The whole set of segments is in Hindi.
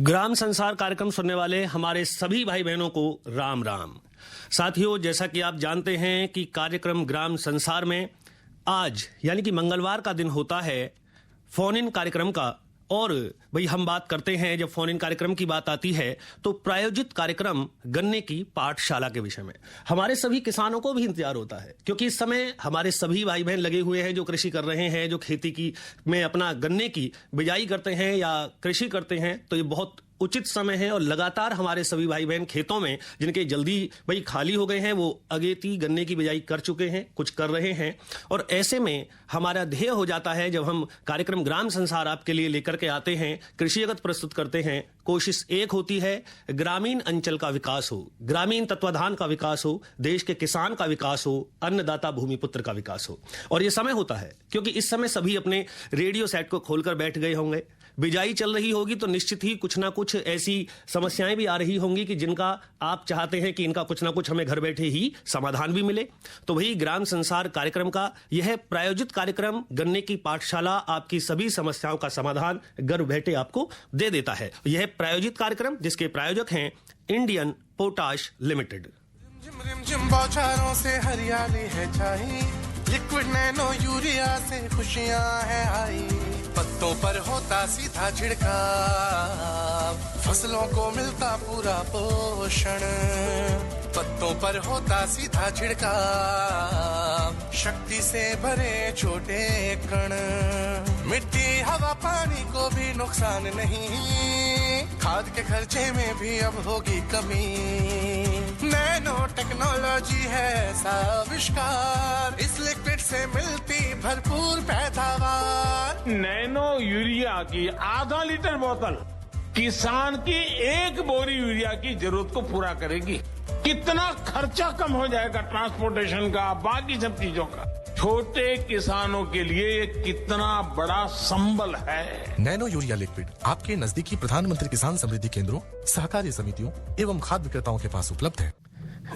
ग्राम संसार कार्यक्रम सुनने वाले हमारे सभी भाई बहनों को राम राम। साथियों, जैसा कि आप जानते हैं कि कार्यक्रम ग्राम संसार में आज यानी कि मंगलवार का दिन होता है फोन इन कार्यक्रम का। और भाई हम बात करते हैं, जब फोन इन कार्यक्रम की बात आती है तो प्रायोजित कार्यक्रम गन्ने की पाठशाला के विषय में हमारे सभी किसानों को भी इंतजार होता है, क्योंकि इस समय हमारे सभी भाई बहन लगे हुए हैं जो कृषि कर रहे हैं, जो खेती की में अपना गन्ने की बिजाई करते हैं या कृषि करते हैं। तो ये बहुत उचित समय है और लगातार हमारे सभी भाई बहन खेतों में जिनके जल्दी भाई खाली हो गए हैं वो अगेती गन्ने की बिजाई कर चुके हैं, कुछ कर रहे हैं। और ऐसे में हमारा ध्येय हो जाता है, जब हम कार्यक्रम ग्राम संसार आपके लिए लेकर के आते हैं, कृषि जगत प्रस्तुत करते हैं, कोशिश एक होती है ग्रामीण अंचल का विकास हो, ग्रामीण तत्वाधान का विकास हो, देश के किसान का विकास हो, अन्नदाता भूमिपुत्र का विकास हो। और ये समय होता है क्योंकि इस समय सभी अपने रेडियो सेट को खोलकर बैठ गए होंगे, बिजाई चल रही होगी तो निश्चित ही कुछ ना कुछ ऐसी समस्याएं भी आ रही होंगी कि जिनका आप चाहते हैं कि इनका कुछ ना कुछ हमें घर बैठे ही समाधान भी मिले। तो वही ग्राम संसार कार्यक्रम का यह प्रायोजित कार्यक्रम गन्ने की पाठशाला आपकी सभी समस्याओं का समाधान घर बैठे आपको दे देता है। यह प्रायोजित कार्यक्रम जिसके प्रायोजक हैं इंडियन पोटाश लिमिटेड। रिमझिम बौछारों से हरियाली है छाई, लिक्विड नैनो यूरिया से खुशियां है आई, पत्तों पर होता सीधा छिड़काव, फसलों को मिलता पूरा पोषण, पत्तों पर होता सीधा छिड़काव, शक्ति से भरे छोटे कण, मिट्टी हवा पानी को भी नुकसान नहीं, खाद के खर्चे में भी अब होगी कमी, नैनो टेक्नोलॉजी है ऐसा आविष्कार, इस लिक्विड से मिलती भरपूर पैदावार। नैनो यूरिया की आधा लीटर बोतल किसान की एक बोरी यूरिया की जरूरत को पूरा करेगी। कितना खर्चा कम हो जाएगा ट्रांसपोर्टेशन का, बाकी सब चीजों का। छोटे किसानों के लिए ये कितना बड़ा संबल है। नैनो यूरिया लिक्विड आपके नजदीकी प्रधानमंत्री किसान समृद्धि केंद्रों, सहकारी समितियों एवं खाद्य विक्रेताओं के पास उपलब्ध है।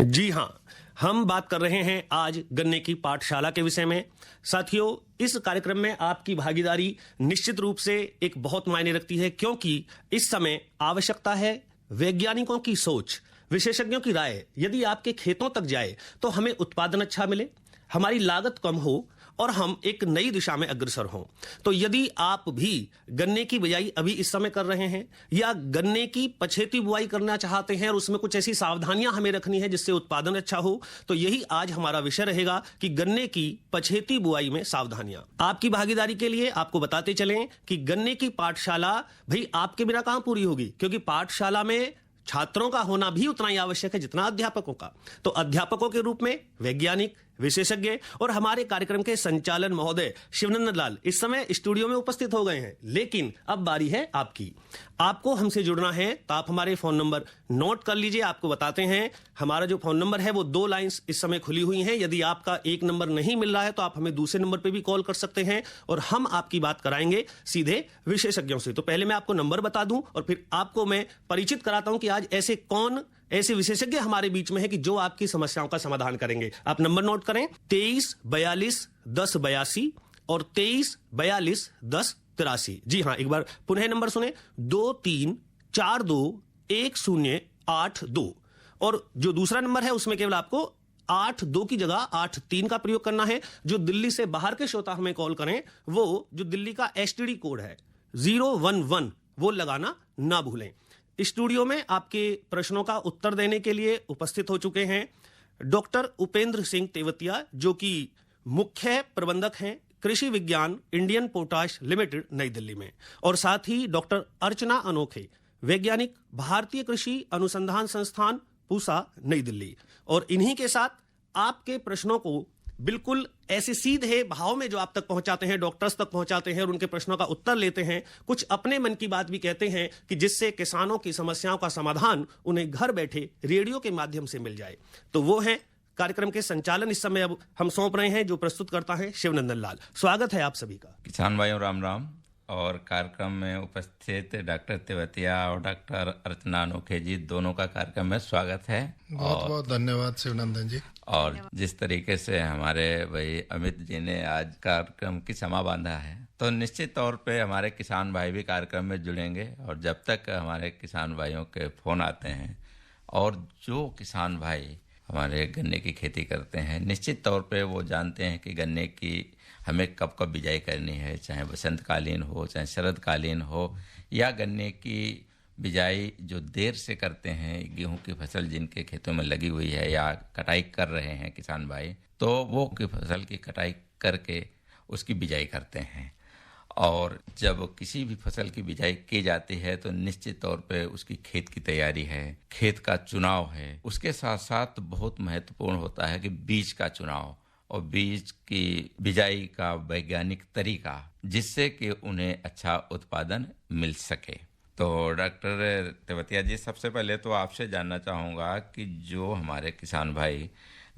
जी हाँ, हम बात कर रहे हैं आज गन्ने की पाठशाला के विषय में। साथियों, इस कार्यक्रम में आपकी भागीदारी निश्चित रूप से एक बहुत मायने रखती है, क्योंकि इस समय आवश्यकता है वैज्ञानिकों की सोच, विशेषज्ञों की राय यदि आपके खेतों तक जाए तो हमें उत्पादन अच्छा मिले, हमारी लागत कम हो और हम एक नई दिशा में अग्रसर हों। तो यदि आप भी गन्ने की बिजाई अभी इस समय कर रहे हैं या गन्ने की पछेती बुआई करना चाहते हैं और उसमें कुछ ऐसी सावधानियां हमें रखनी है जिससे उत्पादन अच्छा हो, तो यही आज हमारा विषय रहेगा कि गन्ने की पछेती बुआई में सावधानियां। आपकी भागीदारी के लिए आपको बताते चलें कि गन्ने की पाठशाला भाई आपके बिना कहां पूरी होगी, क्योंकि पाठशाला में छात्रों का होना भी उतना ही आवश्यक है जितना अध्यापकों का। तो अध्यापकों के रूप में वैज्ञानिक, विशेषज्ञ और हमारे कार्यक्रम के संचालन महोदय शिवनंदन लाल इस समय स्टूडियो में उपस्थित हो गए हैं। लेकिन अब बारी है आपकी। आपको हमसे जुड़ना है तो आप हमारे फोन नंबर नोट कर लीजिए। आपको बताते हैं हमारा जो फोन नंबर है वो 2 लाइंस इस समय खुली हुई हैं। यदि आपका एक नंबर नहीं मिल रहा है तो आप हमें दूसरे नंबर पे भी कॉल कर सकते हैं और हम आपकी बात कराएंगे सीधे विशेषज्ञों से। तो पहले मैं आपको नंबर बता दूं और फिर आपको मैं परिचित कराता हूं कि आज ऐसे विशेषज्ञ हमारे बीच में है कि जो आपकी समस्याओं का समाधान करेंगे। आप नंबर नोट करें 23 42 10 82 और 23 42 10 83। जी हाँ, एक बार पुनः नंबर सुने 23 42 1082। और जो दूसरा नंबर है उसमें केवल आपको 82 की जगह 83 का प्रयोग करना है। जो दिल्ली से बाहर के श्रोता हमें कॉल करें वो जो दिल्ली का एसटीडी कोड है 011 वो लगाना ना भूलें। स्टूडियो में आपके प्रश्नों का उत्तर देने के लिए उपस्थित हो चुके हैं डॉक्टर उपेंद्र सिंह तेवतिया, जो कि मुख्य प्रबंधक हैं कृषि विज्ञान इंडियन पोटाश लिमिटेड नई दिल्ली में, और साथ ही डॉक्टर अर्चना अनोखे, वैज्ञानिक भारतीय कृषि अनुसंधान संस्थान पूसा नई दिल्ली। और इन्हीं के साथ आपके प्रश्नों को बिल्कुल ऐसे सीधे भाव में जो आप तक पहुंचाते हैं, डॉक्टर्स तक पहुंचाते हैं और उनके प्रश्नों का उत्तर लेते हैं, कुछ अपने मन की बात भी कहते हैं कि जिससे किसानों की समस्याओं का समाधान उन्हें घर बैठे रेडियो के माध्यम से मिल जाए। तो वो है कार्यक्रम के संचालन इस समय अब हम सौंप रहे हैं, जो प्रस्तुत करता है शिवनंदन लाल। स्वागत है आप सभी का। किसान भाइयों राम राम। और कार्यक्रम में उपस्थित डॉक्टर तेवतिया और डॉक्टर अर्चना अनोखे जी दोनों का कार्यक्रम में स्वागत है। बहुत बहुत धन्यवाद शिवनंदन जी। और जिस तरीके से हमारे भाई अमित जी ने आज कार्यक्रम की समा बांधा है, तो निश्चित तौर पे हमारे किसान भाई भी कार्यक्रम में जुड़ेंगे। और जब तक हमारे किसान भाइयों के फोन आते हैं और जो किसान भाई हमारे गन्ने की खेती करते हैं, निश्चित तौर पे वो जानते हैं कि गन्ने की हमें कब कब बिजाई करनी है, चाहे बसंतकालीन हो, चाहे शरदकालीन हो, या गन्ने की बिजाई जो देर से करते हैं, गेहूं की फसल जिनके खेतों में लगी हुई है या कटाई कर रहे हैं किसान भाई, तो वो की फसल की कटाई करके उसकी बिजाई करते हैं। और जब किसी भी फसल की बिजाई की जाती है तो निश्चित तौर पे उसकी खेत की तैयारी है, खेत का चुनाव है, उसके साथ साथ बहुत महत्वपूर्ण होता है कि बीज का चुनाव और बीज की बिजाई का वैज्ञानिक तरीका, जिससे कि उन्हें अच्छा उत्पादन मिल सके। तो डॉक्टर तेवतिया जी, सबसे पहले तो आपसे जानना चाहूँगा कि जो हमारे किसान भाई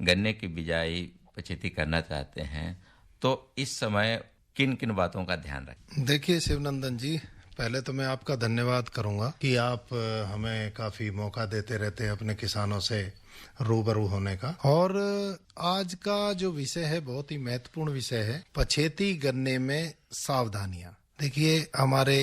गन्ने की बिजाई पछेती करना चाहते हैं, तो इस समय किन किन बातों का ध्यान रखें? देखिए शिवनंदन जी, पहले तो मैं आपका धन्यवाद करूंगा कि आप हमें काफी मौका देते रहते हैं अपने किसानों से रूबरू होने का। और आज का जो विषय है बहुत ही महत्वपूर्ण विषय है, पछेती गन्ने में सावधानियां। देखिए हमारे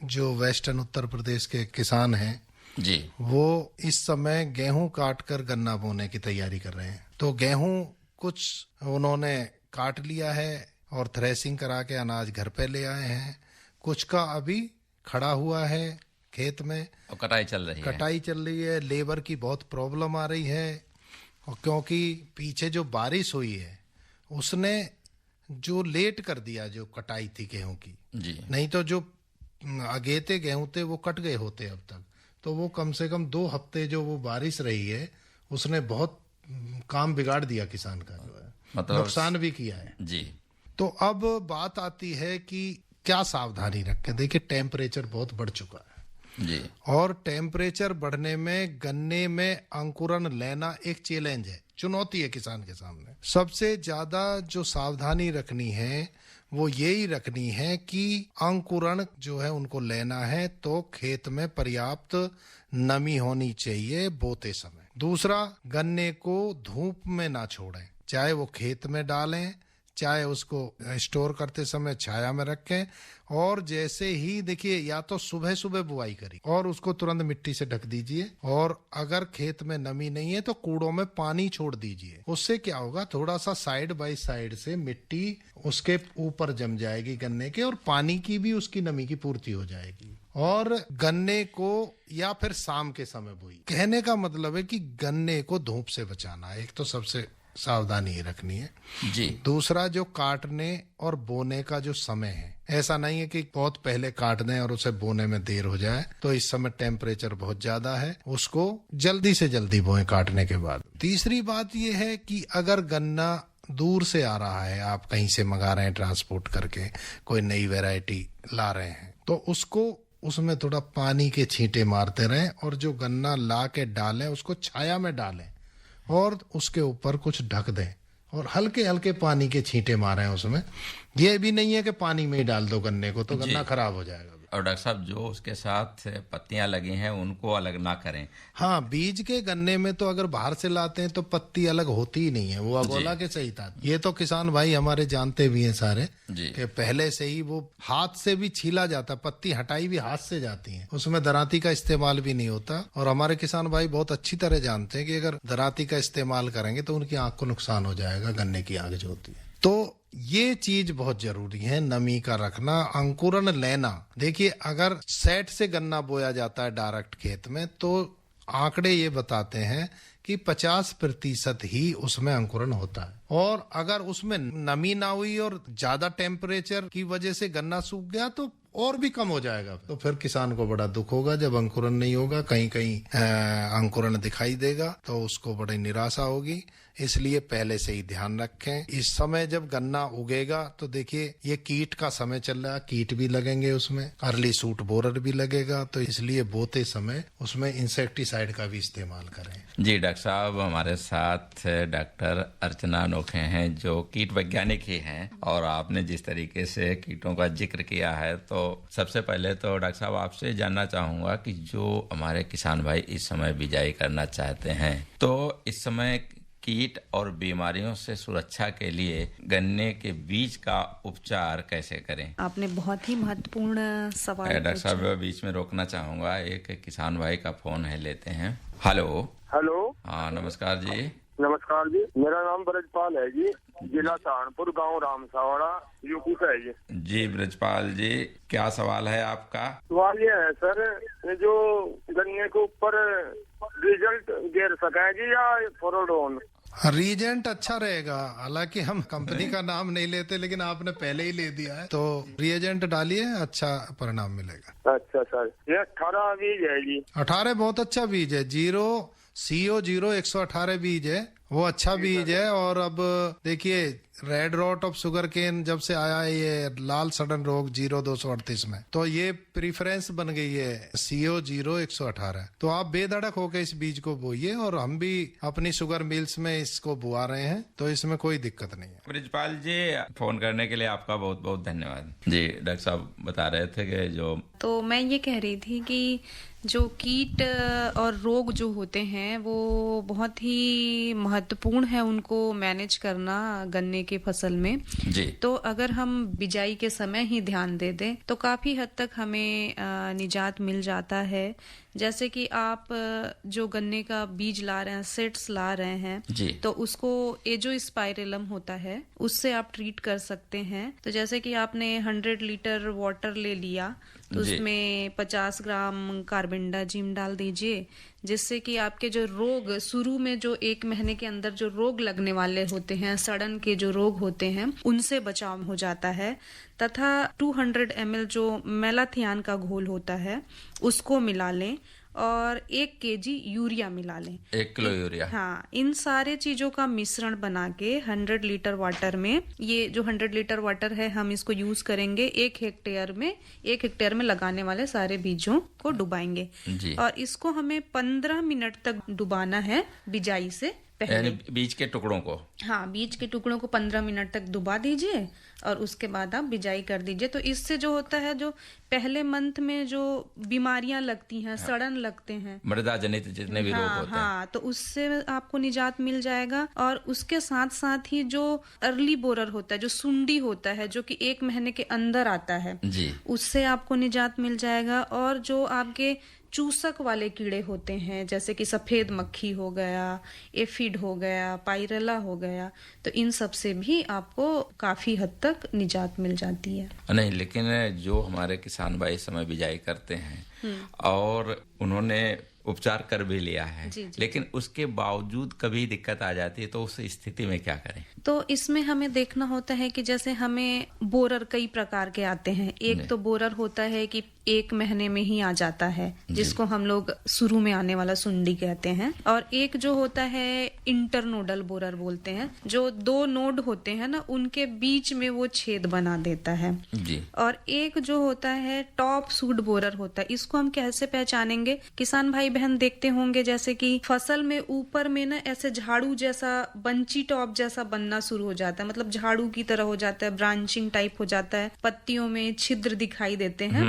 जो वेस्टर्न उत्तर प्रदेश के किसान हैं जी, वो इस समय गेहूं काट कर गन्ना बोने की तैयारी कर रहे हैं। तो गेहूं कुछ उन्होंने काट लिया है और थ्रेसिंग करा के अनाज घर पे ले आए हैं, कुछ का अभी खड़ा हुआ है खेत में और कटाई चल रही है। लेबर की बहुत प्रॉब्लम आ रही है, और क्योंकि पीछे जो बारिश हुई है उसने जो लेट कर दिया जो कटाई थी गेहूं की जी, नहीं तो जो अगेते गेहूं थे वो कट गए होते अब तक। तो वो कम से कम 2 हफ्ते जो वो बारिश रही है उसने बहुत काम बिगाड़ दिया किसान का, जो है मतलब नुकसान भी किया है जी। तो अब बात आती है कि क्या सावधानी रखें। देखिए टेम्परेचर बहुत बढ़ चुका है जी, और टेम्परेचर बढ़ने में गन्ने में अंकुरण लेना एक चैलेंज है, चुनौती है किसान के सामने। सबसे ज्यादा जो सावधानी रखनी है वो यही रखनी है कि अंकुरण जो है उनको लेना है तो खेत में पर्याप्त नमी होनी चाहिए बोते समय। दूसरा, गन्ने को धूप में ना छोड़ें, चाहे वो खेत में डालें चाहे उसको स्टोर करते समय छाया में रखें। और जैसे ही देखिए, या तो सुबह सुबह बुआई करी और उसको तुरंत मिट्टी से ढक दीजिए, और अगर खेत में नमी नहीं है तो कूड़ों में पानी छोड़ दीजिए। उससे क्या होगा, थोड़ा सा साइड बाय साइड से मिट्टी उसके ऊपर जम जाएगी गन्ने के, और पानी की भी उसकी नमी की पूर्ति हो जाएगी। और गन्ने को या फिर शाम के समय बोई। कहने का मतलब है कि गन्ने को धूप से बचाना, एक तो सबसे सावधानी रखनी है जी। दूसरा, जो काटने और बोने का जो समय है, ऐसा नहीं है कि बहुत पहले काट दें और उसे बोने में देर हो जाए। तो इस समय टेम्परेचर बहुत ज्यादा है, उसको जल्दी से जल्दी बोएं काटने के बाद। तीसरी बात यह है कि अगर गन्ना दूर से आ रहा है, आप कहीं से मंगा रहे हैं ट्रांसपोर्ट करके, कोई नई वैरायटी ला रहे हैं, तो उसको उसमें थोड़ा पानी के छींटे मारते रहें, और जो गन्ना ला के डालें उसको छाया में डालें और उसके ऊपर कुछ ढक दें और हल्के हल्के पानी के छींटे मारें उसमें। ये भी नहीं है कि पानी में ही डाल दो गन्ने को, तो गन्ना खराब हो जाएगा। और डॉक्टर साहब, जो उसके साथ पत्तियां लगी हैं उनको अलग ना करें। हाँ, बीज के गन्ने में तो अगर बाहर से लाते हैं तो पत्ती अलग होती ही नहीं है, वो अगोला के सही था। ये तो किसान भाई हमारे जानते भी हैं सारे कि पहले से ही वो हाथ से भी छीला जाता, पत्ती हटाई भी हाथ से जाती है, उसमें दराती का इस्तेमाल भी नहीं होता। और हमारे किसान भाई बहुत अच्छी तरह जानते हैं कि अगर दराती का इस्तेमाल करेंगे तो उनकी आंख को नुकसान हो जाएगा, गन्ने की आंख जो होती है। तो ये चीज बहुत जरूरी है, नमी का रखना, अंकुरण लेना। देखिए, अगर सेट से गन्ना बोया जाता है डायरेक्ट खेत में, तो आंकड़े ये बताते हैं कि 50% ही उसमें अंकुरण होता है। और अगर उसमें नमी ना हुई और ज्यादा टेम्परेचर की वजह से गन्ना सूख गया तो और भी कम हो जाएगा। तो फिर किसान को बड़ा दुख होगा जब अंकुरण नहीं होगा, कहीं कहीं अंकुरण दिखाई देगा तो उसको बड़ी निराशा होगी। इसलिए पहले से ही ध्यान रखें। इस समय जब गन्ना उगेगा तो देखिए ये कीट का समय चल रहा है, कीट भी लगेंगे, उसमें अर्ली सूट बोरर भी लगेगा, तो इसलिए बोते समय उसमें इंसेक्टिसाइड का भी इस्तेमाल करें। जी डॉक्टर साहब, हमारे साथ डॉक्टर अर्चना अनोखे हैं जो कीट वैज्ञानिक ही हैं, और आपने जिस तरीके से कीटों का जिक्र किया है, तो सबसे पहले तो डॉक्टर साहब आपसे जानना चाहूंगा कि जो हमारे किसान भाई इस समय बिजाई करना चाहते हैं, तो इस समय कीट और बीमारियों से सुरक्षा के लिए गन्ने के बीज का उपचार कैसे करें? आपने बहुत ही महत्वपूर्ण सवाल डॉक्टर साहब बीच में रोकना चाहूंगा, एक किसान भाई का फोन है, लेते हैं। हेलो। हाँ नमस्कार जी। नमस्कार जी, मेरा नाम ब्रजपाल है जी, जिला सहारनपुर, गांव रामसावड़ा, यूपी से है जी। जी ब्रजपाल जी, क्या सवाल है आपका? सवाल ये है सर, जो गन्ने के ऊपर रिजल्ट गिर सकेगी या फोरोडोन? रीजेंट अच्छा रहेगा, हालांकि हम कंपनी का नाम नहीं लेते, लेकिन आपने पहले ही ले दिया है, तो रिएजेंट डालिए, अच्छा परिणाम मिलेगा। अच्छा सर, ये 18 बीज है जी। 18 बहुत अच्छा बीज है, CO 118 बीज है, वो अच्छा बीज है। और अब देखिए red rot of sugarcane जब से आया है ये लाल सड़न रोग 0238 में, तो ये प्रीफरेंस बन गई है CO 118। तो आप बेधड़क होकर इस बीज को बोइए, और हम भी अपनी शुगर मिल्स में इसको बुआ रहे हैं, तो इसमें कोई दिक्कत नहीं है। ब्रजपाल जी, फोन करने के लिए आपका बहुत बहुत धन्यवाद। जी डॉक्टर साहब बता रहे थे कि तो मैं ये कह रही थी कि जो कीट और रोग जो होते हैं वो बहुत ही महत्वपूर्ण है उनको मैनेज करना गन्ने की फसल में जी। तो अगर हम बिजाई के समय ही ध्यान दे दें तो काफी हद तक हमें निजात मिल जाता है। जैसे कि आप जो गन्ने का बीज ला रहे हैं, सीड्स ला रहे हैं जी, तो उसको एजोस्पाइरेलम होता है, उससे आप ट्रीट कर सकते हैं। तो जैसे कि आपने 100 लीटर वाटर ले लिया तो उसमें 50 ग्राम कार्बेंडाजिम डाल दीजिए, जिससे कि आपके जो रोग शुरू में जो 1 महीने के अंदर जो रोग लगने वाले होते हैं, सड़न के जो रोग होते हैं, उनसे बचाव हो जाता है। तथा 200 ml जो मेलाथियान का घोल होता है उसको मिला लें, और 1 kg यूरिया मिला लें, 1 किलो यूरिया। हाँ, इन सारे चीजों का मिश्रण बना के 100 लीटर वाटर में, ये जो 100 लीटर वाटर है हम इसको यूज करेंगे 1 हेक्टेयर में लगाने वाले सारे बीजों को डुबाएंगे जी। और इसको हमें 15 मिनट तक डुबाना है बिजाई से पहले। बीज के टुकड़ों को? हाँ, बीज के टुकड़ों को 15 मिनट तक डुबा दीजिए और उसके बाद आप बिजाई कर दीजिए। तो इससे जो होता है, जो पहले मंथ में जो बीमारियां लगती हैं, सड़न लगते हैं, मृदा जनित जितने भी रोग होते हैं, हाँ, तो उससे आपको निजात मिल जाएगा। और उसके साथ साथ ही जो अर्ली बोरर होता है, जो सुंडी होता है, जो कि 1 महीने के अंदर आता है जी, उससे आपको निजात मिल जाएगा। और जो आपके चूसक वाले कीड़े होते हैं, जैसे कि सफेद मक्खी हो गया, एफिड हो गया, पायरेला हो गया, तो इन सब से भी आपको काफी हद तक निजात मिल जाती है। नहीं, लेकिन जो हमारे किसान भाई इस समय बिजाई करते हैं और उन्होंने उपचार कर भी लिया है, लेकिन उसके बावजूद कभी दिक्कत आ जाती है, तो उस स्थिति में क्या करें? तो इसमें हमें देखना होता है कि जैसे हमें बोरर कई प्रकार के आते हैं। एक तो बोरर होता है कि 1 महीने में ही आ जाता है, जिसको हम लोग शुरू में आने वाला सुंडी कहते हैं। और एक जो होता है इंटरनोडल बोरर बोलते हैं, जो 2 नोड होते हैं ना, उनके बीच में वो छेद बना देता है जी। और एक जो होता है टॉप सूट बोरर होता है। इसको हम कैसे पहचानेंगे? किसान भाई बहन देखते होंगे जैसे कि फसल में ऊपर में ना ऐसे झाड़ू जैसा, बंची टॉप जैसा बनना शुरू हो जाता है, मतलब झाड़ू की तरह हो जाता है, ब्रांचिंग टाइप हो जाता है, पत्तियों में छिद्र दिखाई देते हैं।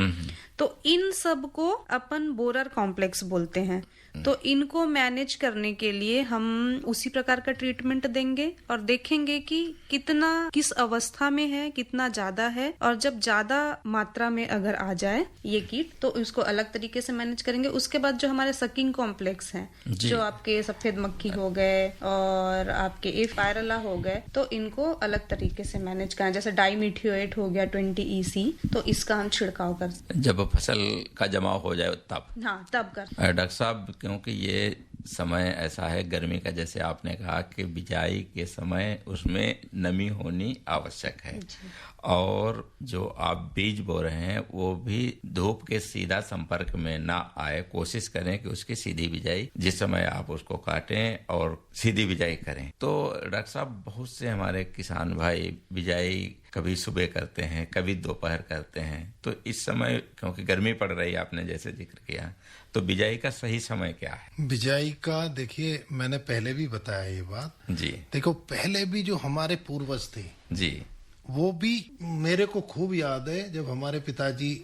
तो इन सब को अपन बोरर कॉम्प्लेक्स बोलते हैं। तो इनको मैनेज करने के लिए हम उसी प्रकार का ट्रीटमेंट देंगे और देखेंगे कि कितना किस अवस्था में है, कितना ज्यादा है, और जब ज्यादा मात्रा में अगर आ जाए ये कीट तो इसको अलग तरीके से मैनेज करेंगे। उसके बाद जो हमारे सकिंग कॉम्प्लेक्स हैं, जो आपके सफेद मक्खी हो गए और आपके पायरेला हो गए, तो इनको अलग तरीके से मैनेज करें। जैसे डाइमिथियोएट हो गया 20 EC, तो इसका हम छिड़काव कर सकते हैं जब फसल का जमाव हो जाए तब। हाँ, तब कर। डॉक्टर साहब, क्योंकि ये समय ऐसा है गर्मी का, जैसे आपने कहा कि बिजाई के समय उसमें नमी होनी आवश्यक है, और जो आप बीज बो रहे हैं वो भी धूप के सीधा संपर्क में ना आए। कोशिश करें कि उसकी सीधी बिजाई जिस समय आप उसको काटें और सीधी बिजाई करें। तो डॉक्टर साहब, बहुत से हमारे किसान भाई बिजाई कभी सुबह करते हैं, कभी दोपहर करते हैं। तो इस समय क्योंकि गर्मी पड़ रही है, आपने जैसे जिक्र किया, तो बिजाई का सही समय क्या है? बिजाई का देखिए, मैंने पहले भी बताया ये बात जी। देखो, पहले भी जो हमारे पूर्वज थे जी, वो भी मेरे को खूब याद है, जब हमारे पिताजी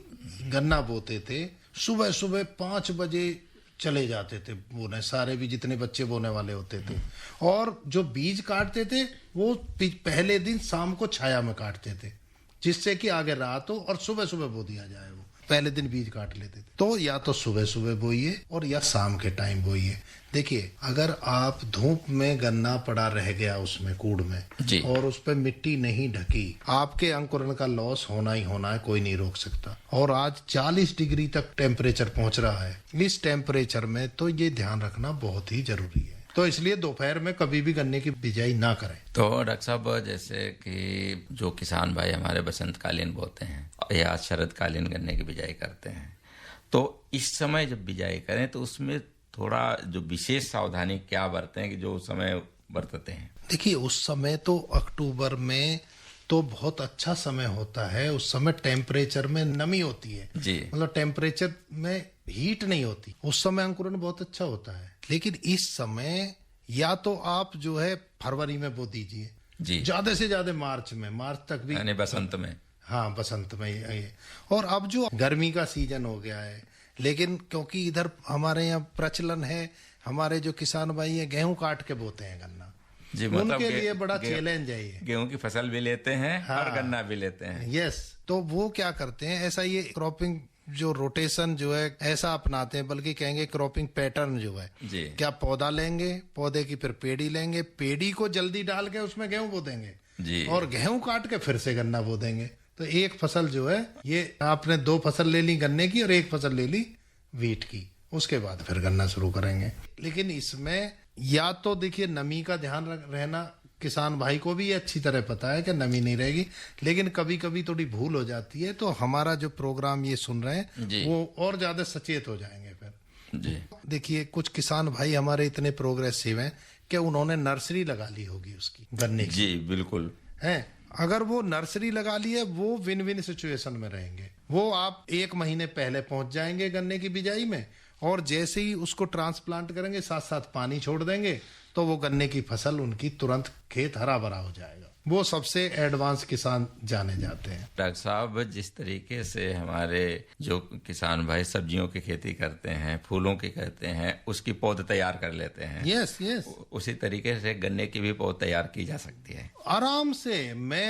गन्ना बोते थे, सुबह सुबह 5 बजे चले जाते थे बोने, सारे भी जितने बच्चे बोने वाले होते थे। और जो बीज काटते थे वो पहले दिन शाम को छाया में काटते थे, जिससे कि आगे रात हो और सुबह सुबह बो दिया जाए। वो पहले दिन बीज काट लेते थे। तो या तो सुबह सुबह बोइए और या शाम के टाइम बोइए। देखिए, अगर आप धूप में गन्ना पड़ा रह गया उसमें कूड़ में जी। और उस पर मिट्टी नहीं ढकी, आपके अंकुरण का लॉस होना ही होना है, कोई नहीं रोक सकता। और आज 40 डिग्री तक टेम्परेचर पहुंच रहा है। इस टेम्परेचर में तो ये ध्यान रखना बहुत ही जरूरी है। तो इसलिए दोपहर में कभी भी गन्ने की बिजाई ना करें। तो डॉक्टर साहब, जैसे कि जो किसान भाई हमारे बसंतकालीन बोते हैं या शरदकालीन गन्ने की बिजाई करते हैं, तो इस समय जब बिजाई करें तो उसमें थोड़ा जो विशेष सावधानी क्या बरतें कि जो उस समय बरतते हैं? देखिए, उस समय तो अक्टूबर में तो बहुत अच्छा समय होता है। उस समय टेम्परेचर में नमी होती है जी। मतलब टेम्परेचर में हीट नहीं होती। उस समय अंकुरण बहुत अच्छा होता है। लेकिन इस समय या तो आप जो है फरवरी में बो दीजिए जी, ज्यादा से ज्यादा मार्च तक भी, यानी बसंत में। हाँ, बसंत में ये। और अब जो गर्मी का सीजन हो गया है, लेकिन क्योंकि इधर हमारे यहाँ प्रचलन है, हमारे जो किसान भाई है गेहूं काट के बोते हैं गन्ना जी, मतलब उनके लिए बड़ा चैलेंज है ये। गेहूं की फसल भी लेते हैं और गन्ना भी लेते हैं। यस, तो वो क्या करते हैं, ऐसा ये क्रॉपिंग जो रोटेशन जो है ऐसा अपनाते हैं, बल्कि कहेंगे क्रॉपिंग पैटर्न जो है जी। क्या पौधा लेंगे, पौधे की फिर पेड़ी लेंगे, पेड़ी को जल्दी डाल के उसमें गेहूं बो देंगे जी, और गेहूं काट के फिर से गन्ना बो देंगे। तो एक फसल जो है, ये आपने 2 फसल ले ली गन्ने की और 1 फसल ले ली वीट की, उसके बाद फिर गन्ना शुरू करेंगे। लेकिन इसमें या तो देखिए नमी का ध्यान रहना, किसान भाई को भी ये अच्छी तरह पता है कि नमी नहीं रहेगी, लेकिन कभी कभी थोड़ी भूल हो जाती है। तो हमारा जो प्रोग्राम ये सुन रहे हैं वो और ज्यादा सचेत हो जाएंगे फिर जी। देखिए, कुछ किसान भाई हमारे इतने प्रोग्रेसिव हैं कि उन्होंने नर्सरी लगा ली होगी उसकी गन्ने की। जी बिल्कुल है, अगर वो नर्सरी लगा ली है, वो विन विन सिचुएशन में रहेंगे। वो आप 1 महीने पहले पहुंच जाएंगे गन्ने की बिजाई में, और जैसे ही उसको ट्रांसप्लांट करेंगे साथ साथ पानी छोड़ देंगे, तो वो गन्ने की फसल उनकी तुरंत खेत हरा भरा हो जाएगा। वो सबसे एडवांस किसान जाने जाते हैं। डॉक्टर साहब, जिस तरीके से हमारे जो किसान भाई सब्जियों की खेती करते हैं, फूलों की करते हैं, उसकी पौध तैयार कर लेते हैं। यस यस, उसी तरीके से गन्ने की भी पौध तैयार की जा सकती है आराम से।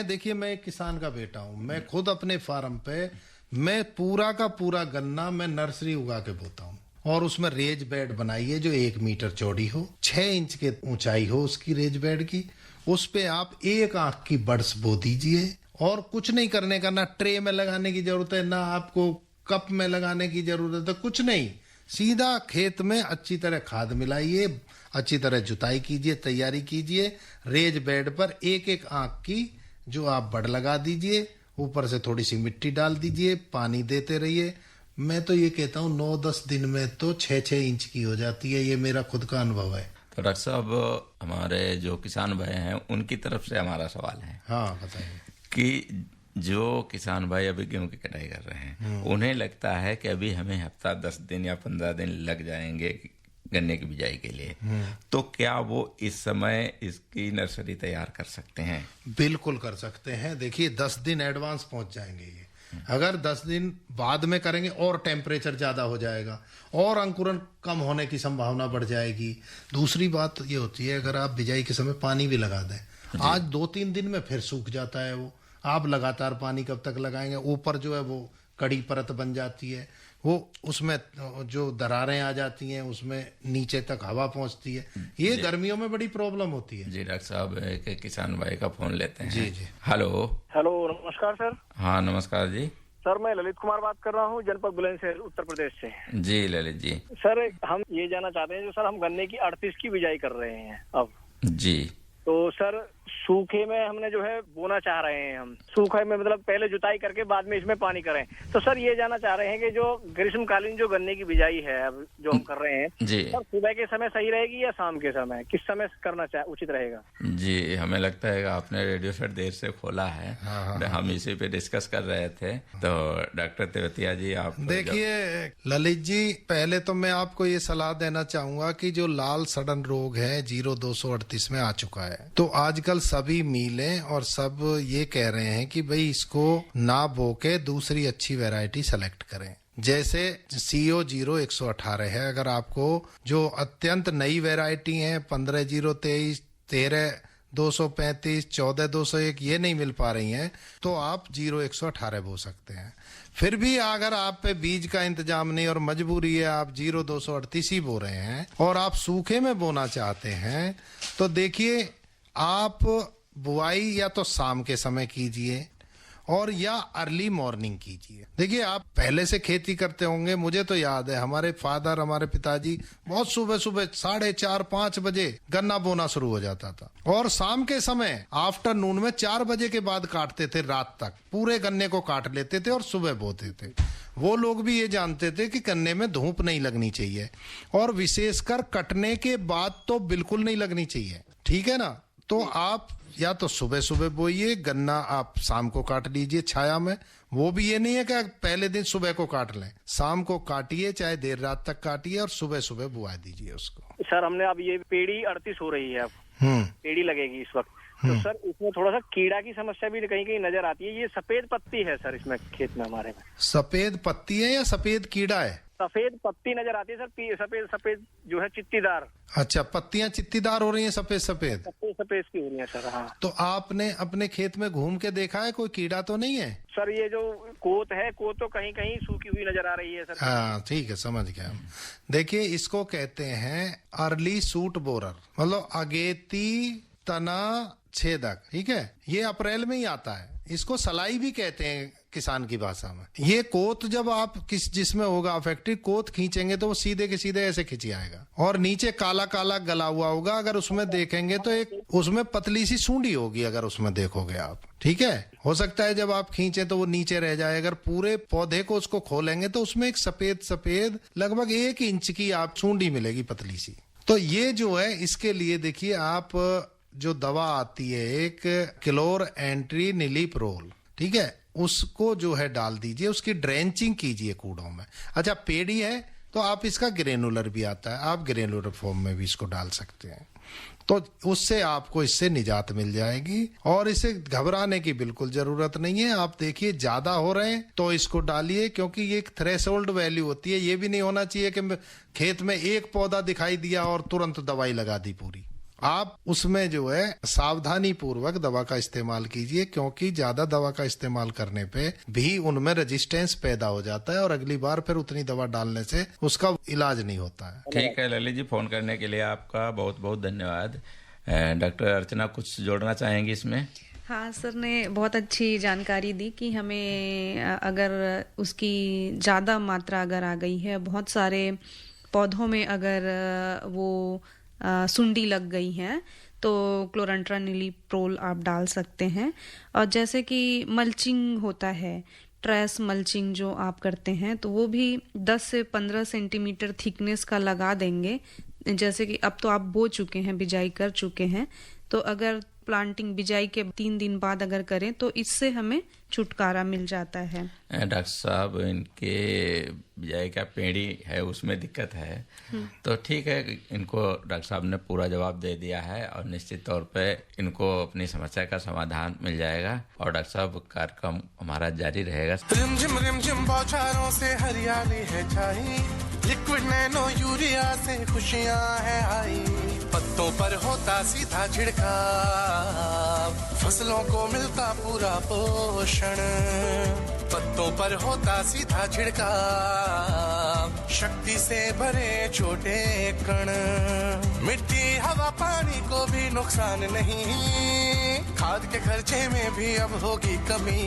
देखिए, मैं एक किसान का बेटा हूँ, मैं खुद अपने फार्म पे मैं पूरा का पूरा गन्ना मैं नर्सरी उगा के बोता हूँ, और उसमें रेज बेड बनाइए जो 1 मीटर चौड़ी हो, 6 इंच के ऊंचाई हो उसकी रेज बेड की। उस पे आप 1 आंख की बड्स बो दीजिए, और कुछ नहीं करने का, ना ट्रे में लगाने की जरूरत है, ना आपको कप में लगाने की जरूरत है, कुछ नहीं। सीधा खेत में अच्छी तरह खाद मिलाइए, अच्छी तरह जुताई कीजिए, तैयारी कीजिए। रेज बेड पर 1-1 आंख की जो आप बड लगा दीजिए, ऊपर से थोड़ी सी मिट्टी डाल दीजिए, पानी देते रहिए। मैं तो ये कहता हूँ 9-10 दिन में तो 6-6 इंच की हो जाती है। ये मेरा खुद का अनुभव है। तो डॉक्टर साहब, हमारे जो किसान भाई हैं उनकी तरफ से हमारा सवाल है। हाँ, बताइए। कि जो किसान भाई अभी गेहूं की कटाई कर रहे हैं, उन्हें लगता है कि अभी हमें हफ्ता 10 दिन या 15 दिन लग जाएंगे गन्ने की बिजाई के लिए, तो क्या वो इस समय इसकी नर्सरी तैयार कर सकते हैं? बिल्कुल कर सकते हैं। देखिए, 10 दिन एडवांस पहुंच जाएंगे ये। अगर 10 दिन बाद में करेंगे और टेम्परेचर ज्यादा हो जाएगा और अंकुरण कम होने की संभावना बढ़ जाएगी। दूसरी बात ये होती है, अगर आप बिजाई के समय पानी भी लगा दें, आज 2-3 दिन में फिर सूख जाता है वो। आप लगातार पानी कब तक लगाएंगे? ऊपर जो है वो कड़ी परत बन जाती है, वो उसमें जो दरारें आ जाती हैं, उसमें नीचे तक हवा पहुंचती है। ये गर्मियों में बड़ी प्रॉब्लम होती है। जी डॉक्टर साहब, एक किसान भाई का फोन लेते हैं। जी जी, हेलो। हेलो, नमस्कार सर। हाँ नमस्कार जी। सर, मैं ललित कुमार बात कर रहा हूँ, जनपद बुलंदशहर, उत्तर प्रदेश से। जी ललित जी। सर, हम ये जानना चाहते हैं, जो सर हम गन्ने की 38 की बिजाई कर रहे हैं अब। जी। तो सर सूखे में हमने जो है बोना चाह रहे हैं। हम सूखे में मतलब पहले जुताई करके बाद में इसमें पानी करें। तो सर ये जानना चाह रहे हैं कि जो ग्रीष्मकालीन जो गन्ने की बिजाई है अब जो हम कर रहे हैं जी, सर सुबह के समय सही रहेगी या शाम के समय, किस समय करना उचित रहेगा? जी, हमें लगता है कि आपने रेडियो सेट देर से खोला है। हम इसी पे डिस्कस कर रहे थे। तो डॉक्टर तेवतिया जी, आप देखिए ललित जी, पहले तो मैं आपको ये सलाह देना चाहूंगा कि जो लाल सड़न रोग है 0238 में आ चुका है, तो आजकल सभी मिलें और सब ये कह रहे हैं कि भाई इसको ना बो के दूसरी अच्छी वैरायटी सेलेक्ट करें। जैसे CO 0118 है, अगर आपको जो अत्यंत नई वैरायटी है 15023, 13235, 14201 ये नहीं मिल पा रही हैं, तो आप 0118 बो सकते हैं। फिर भी अगर आप पे बीज का इंतजाम नहीं और मजबूरी है, आप 0238 ही बो रहे हैं और आप सूखे में बोना चाहते हैं, तो देखिए आप बुआई या तो शाम के समय कीजिए और या अर्ली मॉर्निंग कीजिए। देखिए आप पहले से खेती करते होंगे, मुझे तो याद है हमारे फादर, हमारे पिताजी बहुत सुबह सुबह 4:30-5 बजे गन्ना बोना शुरू हो जाता था और शाम के समय आफ्टरनून में 4 बजे के बाद काटते थे, रात तक पूरे गन्ने को काट लेते थे और सुबह बोते थे। वो लोग भी ये जानते थे कि गन्ने में धूप नहीं लगनी चाहिए और विशेषकर कटने के बाद तो बिल्कुल नहीं लगनी चाहिए, ठीक है ना। तो आप या तो सुबह सुबह बोइए, गन्ना आप शाम को काट लीजिए छाया में। वो भी ये नहीं है कि पहले दिन सुबह को काट लें, शाम को काटिए, चाहे देर रात तक काटिए और सुबह सुबह बुआ दीजिए उसको। सर हमने अब ये पेड़ी 38 हो रही है, अब पेड़ी लगेगी इस वक्त, तो सर इसमें थोड़ा सा कीड़ा की समस्या भी कहीं कहीं नजर आती है। ये सफेद पत्ती है सर इसमें खेत में हमारे में। सफेद पत्ती है या सफेद कीड़ा है? सफेद पत्ती नजर आती है सर, सफेद सफेद जो है चित्तीदार। अच्छा, पत्तियां चित्तीदार हो रही हैं, सफेद सफेद सफेद की हो रही है सर। हाँ, तो आपने अपने खेत में घूम के देखा है कोई कीड़ा तो नहीं है? सर ये जो कोत है, कोत तो कहीं कहीं सूखी हुई नजर आ रही है सर। हाँ ठीक है, समझ गया। देखिए इसको कहते हैं अर्ली सूट बोरर, मतलब अगेती तना छेदक, ठीक है। ये अप्रैल में ही आता है, इसको सलाई भी कहते हैं किसान की भाषा में। ये कोत जब आप जिसमें होगा अफेक्टेड, कोत खींचेंगे तो वो सीधे के सीधे ऐसे खिंच आएगा और नीचे काला काला गला हुआ होगा। अगर उसमें देखेंगे तो एक उसमें पतली सी सूंडी होगी, अगर उसमें देखोगे आप, ठीक है। हो सकता है जब आप खींचे तो वो नीचे रह जाए। अगर पूरे पौधे को उसको खोलेंगे तो उसमें एक सफेद सफेद लगभग 1 इंच की आप सूंडी मिलेगी, पतली सी। तो ये जो है, इसके लिए देखिए आप जो दवा आती है एक क्लोर एंट्री नीलीप्रोल, ठीक है, उसको जो है डाल दीजिए, उसकी ड्रेंचिंग कीजिए कूड़ों में। अच्छा पेड़ी है तो आप इसका ग्रेनुलर भी आता है, आप ग्रेनुलर फॉर्म में भी इसको डाल सकते हैं, तो उससे आपको इससे निजात मिल जाएगी और इसे घबराने की बिल्कुल जरूरत नहीं है। आप देखिए ज्यादा हो रहे हैं तो इसको डालिए, क्योंकि ये एक थ्रेशोल्ड वैल्यू होती है। ये भी नहीं होना चाहिए कि खेत में एक पौधा दिखाई दिया और तुरंत दवाई लगा दी पूरी। आप उसमें जो है सावधानी पूर्वक दवा का इस्तेमाल कीजिए, क्योंकि ज्यादा दवा का इस्तेमाल करने पे भी उनमें रेजिस्टेंस पैदा हो जाता है और अगली बार फिर उतनी दवा डालने से उसका इलाज नहीं होता है। ठीक है ललित जी, फोन करने के लिए आपका बहुत बहुत धन्यवाद। डॉक्टर अर्चना कुछ जोड़ना चाहेंगी इसमें? हाँ सर ने बहुत अच्छी जानकारी दी कि हमें अगर उसकी ज़्यादा मात्रा अगर आ गई है, बहुत सारे पौधों में अगर वो सुंडी लग गई है, तो क्लोरेंट्रानिलीप्रोल आप डाल सकते हैं। और जैसे कि मल्चिंग होता है, ट्रेस मल्चिंग जो आप करते हैं, तो वो भी 10 से 15 सेंटीमीटर थिकनेस का लगा देंगे। जैसे कि अब तो आप बो चुके हैं, बिजाई कर चुके हैं, तो अगर प्लांटिंग बिजाई के 3 दिन बाद अगर करें तो इससे हमें छुटकारा मिल जाता है। डॉक्टर साहब इनके बिजाई का पेड़ी है उसमें दिक्कत है, तो ठीक है, इनको डॉक्टर साहब ने पूरा जवाब दे दिया है और निश्चित तौर पे इनको अपनी समस्या का समाधान मिल जाएगा और डॉक्टर साहब कार्यक्रम हमारा जारी रहेगा। रिमझिम बौछारों से हरियाली है छाई, लिक्विड नैनो यूरिया से खुशियां है आई, पत्तों पर होता सीधा छिड़काव, फसलों को मिलता पूरा पोषण, पत्तों पर होता सीधा छिड़काव, शक्ति से भरे छोटे कण, मिट्टी हवा पानी को भी नुकसान नहीं, खाद के खर्चे में भी अब होगी कमी,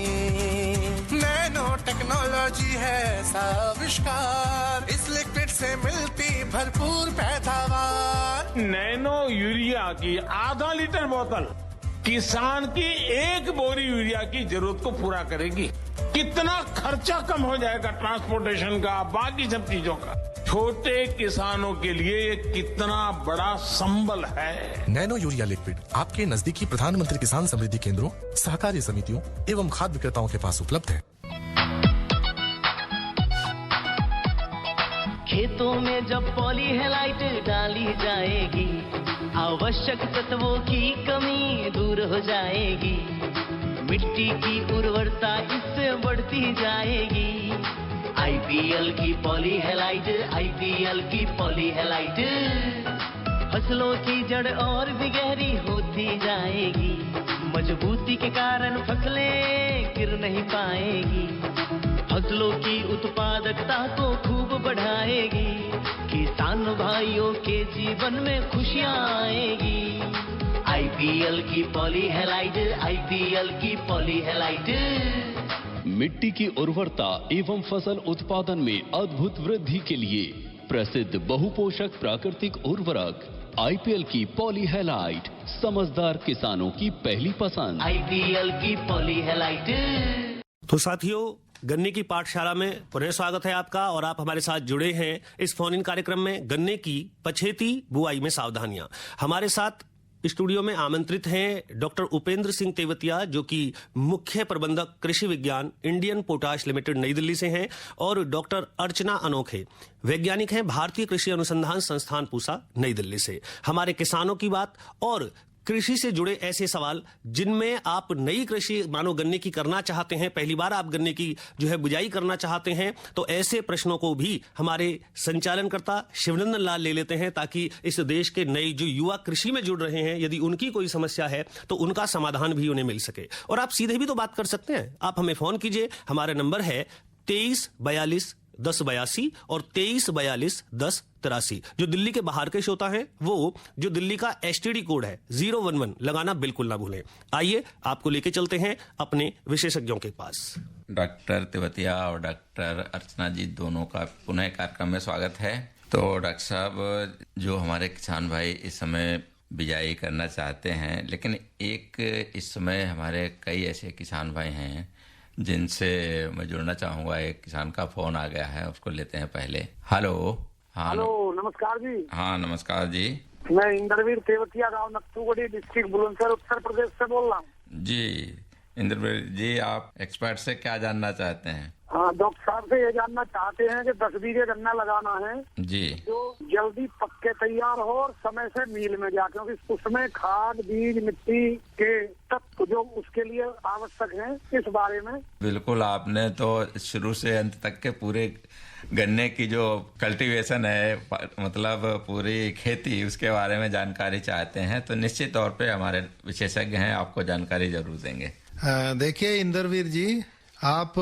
नैनो टेक्नोलॉजी है आविष्कार, इस लिक्विड से मिलती भरपूर पैदावार। नैनो यूरिया की आधा लीटर बोतल किसान की एक बोरी यूरिया की जरूरत को पूरा करेगी। कितना खर्चा कम हो जाएगा ट्रांसपोर्टेशन का, बाकी सब चीजों का। छोटे किसानों के लिए ये कितना बड़ा संबल है। नैनो यूरिया लिक्विड आपके नजदीकी प्रधानमंत्री किसान समृद्धि केंद्रों, सहकारी समितियों एवं खाद्य विक्रेताओं के पास उपलब्ध है। खेतों में जब पॉली हेलाइट डाली जाएगी, आवश्यक तत्वों की कमी दूर हो जाएगी, मिट्टी की उर्वरता इससे बढ़ती जाएगी। आईपीएल की पॉली हेलाइट, आईपीएल की पॉली हेलाइट फसलों की जड़ और भी गहरी होती जाएगी, मजबूती के कारण फसलें गिर नहीं पाएगी, फसलों की उत्पादकता को खूब बढ़ाएगी, किसान भाइयों के जीवन में खुशियां आएगी। आईपीएल की पॉली हेलाइट, आईपीएल की पॉली हेलाइट मिट्टी की उर्वरता एवं फसल उत्पादन में अद्भुत वृद्धि के लिए प्रसिद्ध बहुपोषक प्राकृतिक उर्वरक आईपीएल की पॉली हेलाइट समझदार किसानों की पहली पसंद। आईपीएल की पॉली हेलाइट। तो साथियों, गन्ने की पाठशाला में पुनः स्वागत है आपका और आप हमारे साथ जुड़े हैं इस फोन इन कार्यक्रम में गन्ने की पछेती बुआई में सावधानियां। हमारे साथ स्टूडियो में आमंत्रित हैं डॉक्टर उपेंद्र सिंह तेवतिया, जो कि मुख्य प्रबंधक कृषि विज्ञान इंडियन पोटाश लिमिटेड नई दिल्ली से हैं, और डॉक्टर अर्चना अनोखे वैज्ञानिक हैं भारतीय कृषि अनुसंधान संस्थान पूसा नई दिल्ली से। हमारे किसानों की बात और कृषि से जुड़े ऐसे सवाल जिनमें आप नई कृषि मानो गन्ने की करना चाहते हैं, पहली बार आप गन्ने की जो है बुआई करना चाहते हैं, तो ऐसे प्रश्नों को भी हमारे संचालनकर्ता शिवनंदन लाल ले लेते हैं, ताकि इस देश के नए जो युवा कृषि में जुड़ रहे हैं, यदि उनकी कोई समस्या है तो उनका समाधान भी उन्हें मिल सके। और आप सीधे भी तो बात कर सकते हैं, आप हमें फोन कीजिए। हमारा नंबर है 2342 1082 और 2342 1083। जो दिल्ली के बाहर के श्रोता हैं, वो जो दिल्ली का एसटीडी कोड है 011 लगाना बिल्कुल ना भूलें। आइए आपको लेके चलते हैं अपने विशेषज्ञों के पास। डॉक्टर तेवतिया और डॉक्टर अर्चना जी दोनों का पुनः कार्यक्रम में स्वागत है। तो डॉक्टर साहब, जो हमारे किसान भाई इस समय बिजाई करना चाहते हैं, लेकिन एक इस समय हमारे कई ऐसे किसान भाई हैं जिनसे मैं जुड़ना चाहूंगा। एक किसान का फोन आ गया है, उसको लेते हैं पहले। हेलो। हाँ, हेलो, नमस्कार जी। हाँ, नमस्कार जी। मैं इंद्रवीर तेवतिया, गांव नक्थुगढ़ी, डिस्ट्रिक्ट बुलंदशहर, उत्तर प्रदेश से बोल रहा हूँ। जी इंद्रवीर जी, आप एक्सपर्ट से क्या जानना चाहते हैं? हाँ, डॉक्टर साहब से ये जानना चाहते हैं कि 10 बीघे गन्ना लगाना है जी, जो जल्दी पक के तैयार हो और समय से मील में जा, क्योंकि उसमें खाद, बीज, मिट्टी के तत्व जो उसके लिए आवश्यक हैं, इस बारे में। बिल्कुल, आपने तो शुरू से अंत तक के पूरे गन्ने की जो कल्टीवेशन है, मतलब पूरी खेती, उसके बारे में जानकारी चाहते हैं, तो निश्चित तौर पे हमारे विशेषज्ञ हैं, आपको जानकारी जरूर देंगे। देखिए इंद्रवीर जी, आप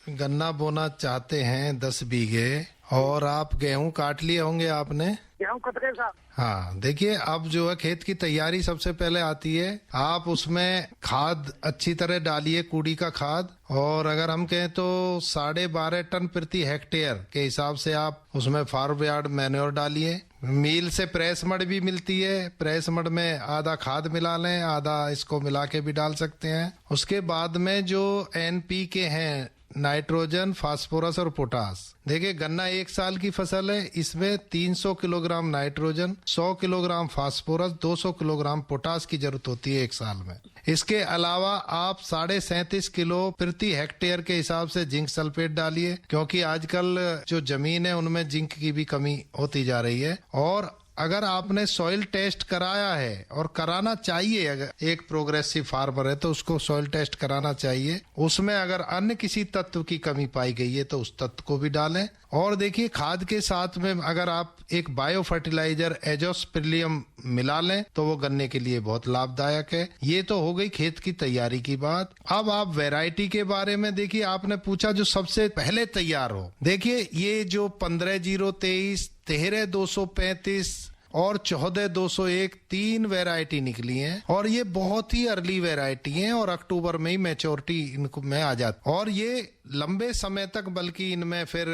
गन्ना बोना चाहते हैं 10 बीघे, और आप गेहूं काट लिए होंगे आपने? गेहूं कट गए साहब। हाँ, देखिए अब जो है खेत की तैयारी सबसे पहले आती है। आप उसमें खाद अच्छी तरह डालिए, कूड़ी का खाद, और अगर हम कहें तो 12.5 टन प्रति हेक्टेयर के हिसाब से आप उसमें फार्म यार्ड मैन्योर डालिए। मील से प्रेस मड भी मिलती है, प्रेस मड में आधा खाद मिला लें, आधा इसको मिला के भी डाल सकते हैं। उसके बाद में जो NPK हैं, नाइट्रोजन, फास्फोरस और पोटास। देखिए गन्ना 1 साल की फसल है, इसमें 300 kilogram nitrogen, 100 kilogram phosphorus, 200 kilogram potash की जरूरत होती है 1 साल में। इसके अलावा आप 37.5 किलो प्रति हेक्टेयर के हिसाब से जिंक सल्फेट डालिए, क्योंकि आजकल जो जमीन है उनमें जिंक की भी कमी होती जा रही है। और अगर आपने सॉइल टेस्ट कराया है, और कराना चाहिए, अगर एक प्रोग्रेसिव फार्मर है तो उसको सॉइल टेस्ट कराना चाहिए, उसमें अगर अन्य किसी तत्व की कमी पाई गई है तो उस तत्व को भी डालें। और देखिए खाद के साथ में अगर आप एक बायो फर्टिलाइजर एजोस्पिरिलियम मिला लें तो वो गन्ने के लिए बहुत लाभदायक है। ये तो हो गई खेत की तैयारी की बात। अब आप वैरायटी के बारे में देखिए, आपने पूछा जो सबसे पहले तैयार हो। देखिए ये जो 15-023, 13-235 और 14201 3 वैरायटी निकली हैं और ये बहुत ही अर्ली वैरायटी हैं और अक्टूबर में ही मैच्योरिटी इनको में आ जाती, और ये लंबे समय तक बल्कि इनमें फिर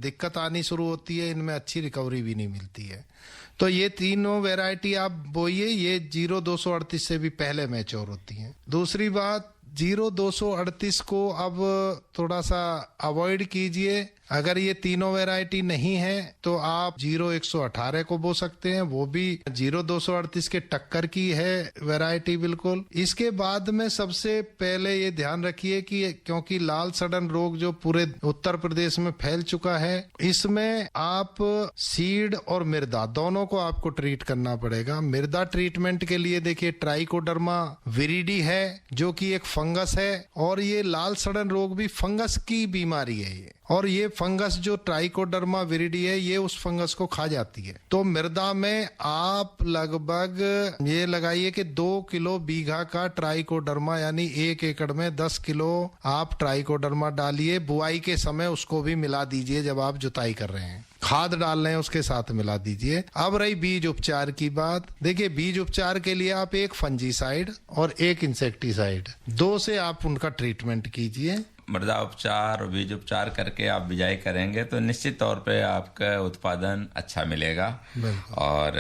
दिक्कत आनी शुरू होती है, इनमें अच्छी रिकवरी भी नहीं मिलती है। तो ये तीनों वैरायटी आप बोइए, ये 0238 से भी पहले मैच्योर होती हैं। दूसरी बात, 0238 को अब थोड़ा सा अवॉइड कीजिए। अगर ये तीनों वैरायटी नहीं है तो आप 0118 को बो सकते हैं, वो भी 0238 के टक्कर की है वैरायटी बिल्कुल। इसके बाद में सबसे पहले ये ध्यान रखिए कि क्योंकि लाल सड़न रोग जो पूरे उत्तर प्रदेश में फैल चुका है, इसमें आप सीड और मृदा दोनों को आपको ट्रीट करना पड़ेगा। मृदा ट्रीटमेंट के लिए देखिए ट्राइकोडर्मा विरिडी है जो कि एक फंगस है, और ये लाल सड़न रोग भी फंगस की बीमारी है ये, और ये फंगस जो ट्राइकोडर्मा विरिडी है ये उस फंगस को खा जाती है। तो मृदा में आप लगभग ये लगाइए कि 2 किलो बीघा का ट्राइकोडर्मा, यानी 1 एकड़ में 10 किलो आप ट्राइकोडर्मा डालिए। बुआई के समय उसको भी मिला दीजिए, जब आप जुताई कर रहे हैं खाद डाल रहे हैं उसके साथ मिला दीजिए। अब रही बीज उपचार की बात, देखिए बीज उपचार के लिए आप एक फंजीसाइड और एक इंसेक्टिसाइड, 2 से आप उनका ट्रीटमेंट कीजिए। मृदा उपचार और बीज उपचार करके आप बिजाई करेंगे तो निश्चित तौर पे आपका उत्पादन अच्छा मिलेगा। और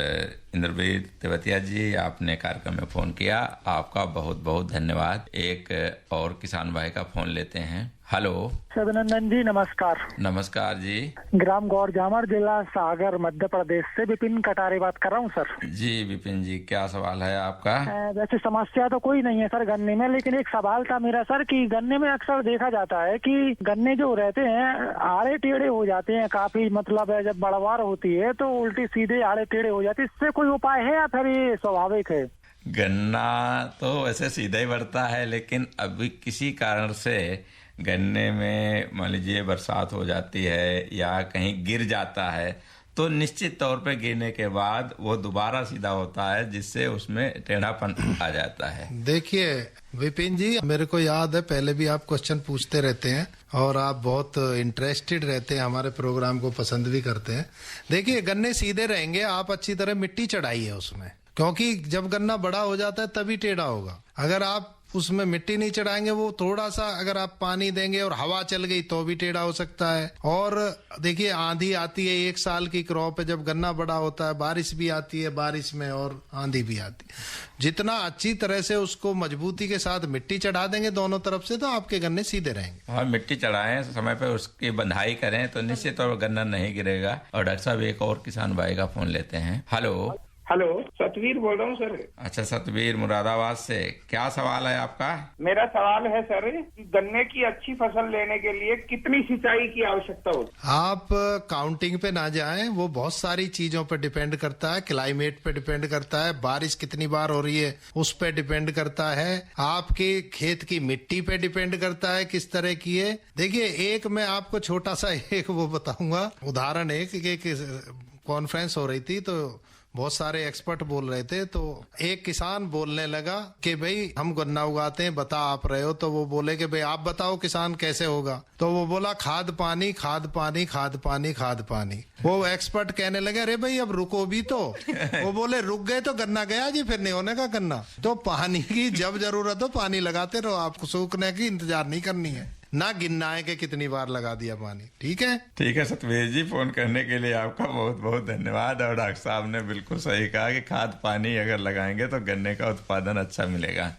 इंद्रवीर तेवतिया जी, आपने कार्यक्रम में फोन किया, आपका बहुत बहुत धन्यवाद। एक और किसान भाई का फोन लेते हैं। हेलो सदानंदन जी, नमस्कार। नमस्कार जी। ग्राम गौर जामर, जिला सागर, मध्य प्रदेश से विपिन कटारे बात कर रहा हूँ सर। जी विपिन जी, क्या सवाल है आपका? वैसे समस्या तो कोई नहीं है सर गन्ने में, लेकिन एक सवाल था मेरा सर कि गन्ने में अक्सर देखा जाता है कि गन्ने जो रहते हैं आड़े टेढ़े हो जाते हैं काफी, मतलब है जब बढ़वार होती है तो उल्टी सीधे आड़े टेढ़े हो जाते हैं, इससे कोई उपाय है या फिर ये स्वाभाविक है? गन्ना तो वैसे सीधा ही बढ़ता है, लेकिन अभी किसी कारण से गन्ने में मान लीजिए बरसात हो जाती है या कहीं गिर जाता है तो निश्चित तौर पे गिरने के बाद वो दोबारा सीधा होता है, जिससे उसमें टेढ़ापन आ जाता है। देखिए विपिन जी, मेरे को याद है पहले भी आप क्वेश्चन पूछते रहते हैं और आप बहुत इंटरेस्टेड रहते हैं, हमारे प्रोग्राम को पसंद भी करते हैं। देखिए गन्ने सीधे रहेंगे, आप अच्छी तरह मिट्टी चढ़ाइए उसमें, क्योंकि जब गन्ना बड़ा हो जाता है तभी टेढ़ा होगा। अगर आप उसमें मिट्टी नहीं चढ़ाएंगे, वो थोड़ा सा अगर आप पानी देंगे और हवा चल गई तो भी टेढ़ा हो सकता है। और देखिए आंधी आती है, 1 साल की क्रॉप है, जब गन्ना बड़ा होता है बारिश भी आती है, बारिश में और आंधी भी आती है। जितना अच्छी तरह से उसको मजबूती के साथ मिट्टी चढ़ा देंगे दोनों तरफ से तो आपके गन्ने सीधे रहेंगे। हाँ, मिट्टी चढ़ाएं, समय पे उसकी बंधाई करें तो निश्चित तौर पर गन्ना नहीं गिरेगा। और डॉक्टर साहब एक और किसान भाई का फोन लेते हैं। हेलो हेलो, सतवीर बोल रहा हूँ सर। अच्छा सतवीर, मुरादाबाद से, क्या सवाल है आपका? मेरा सवाल है सर कि गन्ने की अच्छी फसल लेने के लिए कितनी सिंचाई की आवश्यकता होती है? आप काउंटिंग पे ना जाएं, वो बहुत सारी चीजों पे डिपेंड करता है। क्लाइमेट पे डिपेंड करता है, बारिश कितनी बार हो रही है उस पे डिपेंड करता है, आपके खेत की मिट्टी पे डिपेंड करता है किस तरह की है। देखिए एक मैं आपको छोटा सा एक वो बताऊंगा उदाहरण, एक कॉन्फ्रेंस हो रही थी तो बहुत सारे एक्सपर्ट बोल रहे थे, तो एक किसान बोलने लगा कि भाई हम गन्ना उगाते हैं, बता आप रहे हो, तो वो बोले कि भाई आप बताओ किसान कैसे होगा, तो वो बोला खाद पानी खाद पानी खाद पानी खाद पानी। वो एक्सपर्ट कहने लगे अरे भाई अब रुको भी तो। वो बोले रुक गए तो गन्ना गया जी, फिर नहीं होने का गन्ना। तो पानी की जब जरूरत हो पानी लगाते रहो, आपको सूखने की इंतजार नहीं करनी है, ना गिनना है कि कितनी बार लगा दिया पानी। ठीक है? ठीक है सतवीर जी, फोन करने के लिए आपका बहुत बहुत धन्यवाद। और डॉक्टर साहब ने बिल्कुल सही कहा कि खाद पानी अगर लगाएंगे तो गन्ने का उत्पादन अच्छा मिलेगा।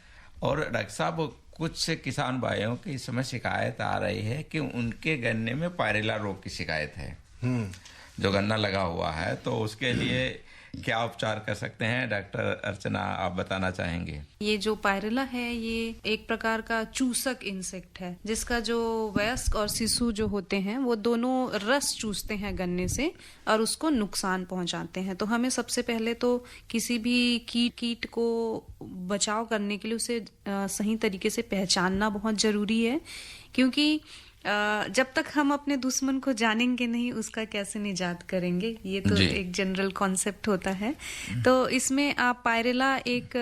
और डॉक्टर साहब कुछ किसान भाइयों की इस समय शिकायत आ रही है कि उनके गन्ने में पायरेला रोग की शिकायत है, जो गन्ना लगा हुआ है, तो उसके लिए क्या उपचार कर सकते हैं? डॉक्टर अर्चना आप बताना चाहेंगे? ये जो पायरेला है ये एक प्रकार का चूसक इंसेक्ट है, जिसका जो वयस्क और शिशु जो होते हैं वो दोनों रस चूसते हैं गन्ने से और उसको नुकसान पहुंचाते हैं। तो हमें सबसे पहले तो किसी भी कीट को बचाव करने के लिए उसे सही तरीके से पहचानना बहुत जरूरी है, क्योंकि जब तक हम अपने दुश्मन को जानेंगे नहीं उसका कैसे निजात करेंगे, ये तो एक जनरल कॉन्सेप्ट होता है। तो इसमें आप पायरेला एक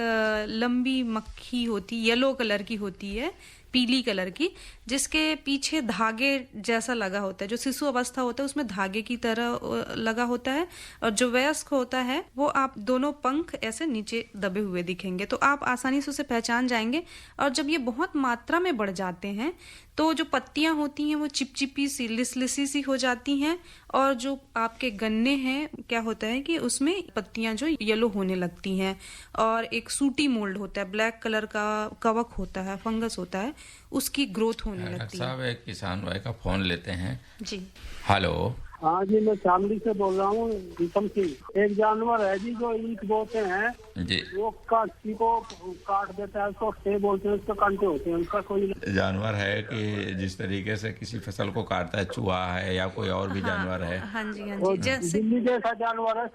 लंबी मक्खी होती, येलो कलर की होती है, पीली कलर की, जिसके पीछे धागे जैसा लगा होता है। जो शिशु अवस्था होता है उसमें धागे की तरह लगा होता है, और जो वयस्क होता है वो आप दोनों पंख ऐसे नीचे दबे हुए दिखेंगे, तो आप आसानी से उसे पहचान जाएंगे। और जब ये बहुत मात्रा में बढ़ जाते हैं तो जो पत्तियां होती हैं वो चिपचिपी सी लिसलिसी सी हो जाती हैं, और जो आपके गन्ने हैं क्या होता है कि उसमें पत्तियां जो येलो होने लगती हैं, और एक सूटी मोल्ड होता है, ब्लैक कलर का कवक होता है, फंगस होता है, उसकी ग्रोथ होने लगती है। साहब एक किसान भाई का फोन लेते हैं जी। हेलो। हाँ जी, मैं शामली से बोल रहा हूँ, दीपम सिंह। एक जानवर है जी जो ईंट बोते हैं जी, वो काटी को काट देता है, उसको ठे बोलते हैं, उसके कांटे होते हैं, उसका कोई जानवर है कि जिस तरीके से किसी फसल को काटता है, चूहा है या कोई और भी जानवर है? हाँ जी, हाँ जी, जैसे बिल्ली जैसा जानवर है।